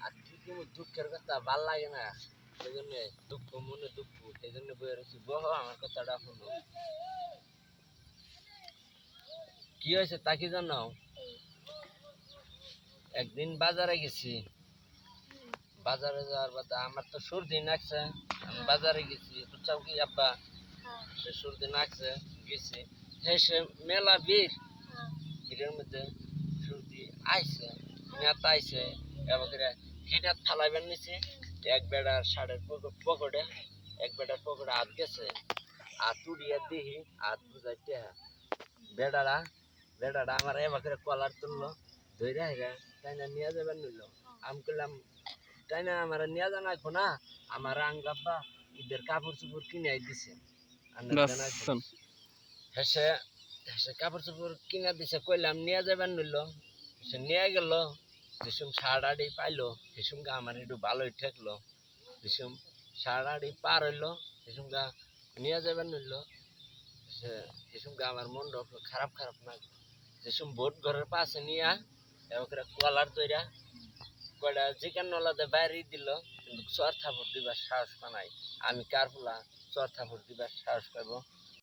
আর কি করবো, দুঃখের কথা ভাল লাগে না, সেই জন্য দুঃখ মনে দুঃখ, সেই জন্য বয়ে রয়েছি। বহ আমার কথাটা শুনো, কি হয়েছে তা কি জানো? একদিন বাজারে গেছি, বাজারে যাওয়ার বাদে আমার তো সর্দি নাকছে, আমি বাজারে গেছি, বুঝছাও কি আব্বা, সে সর্দি নাকছে, গেছি, হ্যাঁ সে মেলা ভিড়, ভিড়ের মধ্যে সর্দি আইছে, নেতা আইছে, এবার হিনাত ফালাইবার নিছে, এক বেড়ার শাড়ির পকেটে, এক বেড়ার পকেটে হাত গেছে, হাত উড়িয়ে দিহি, হাত বুঝাইতে বেড়ারা, বেড়ারা আমার এবার কলার তুললো, ধরে হেরা তাই না নিয়ে যাবেন নিল। আমি করলাম তাই না আমার নিয়ে জানা না, আমার আঙ্গাব্বা ঈদের কাপড় চোপড় কিনে দিছে, হেসে হেসে কাপড় চোপড় কিনে দিছে, কইলাম নিয়ে যাবেন নিল, সে নিয়ে গেল, যেসম সারাডি পাইলো সেসম গা আমার একটু ভালোই ঠেকলো, যেসম সারাডি পার হইলো সেসম গা নিয়ে যাবেন নিল, সেসম গা আমার মন খারাপ খারাপ না, যেসম ভোট ঘরের পাশে নিয়ে এবার কলার তৈরা কয়টা চিকেন নলাতে বাইরে দিল, কিন্তু চর থাপড় দিবার সাহস পানাই, আমি কার ফুলা চর থাপড় দিবার সাহস পাইব।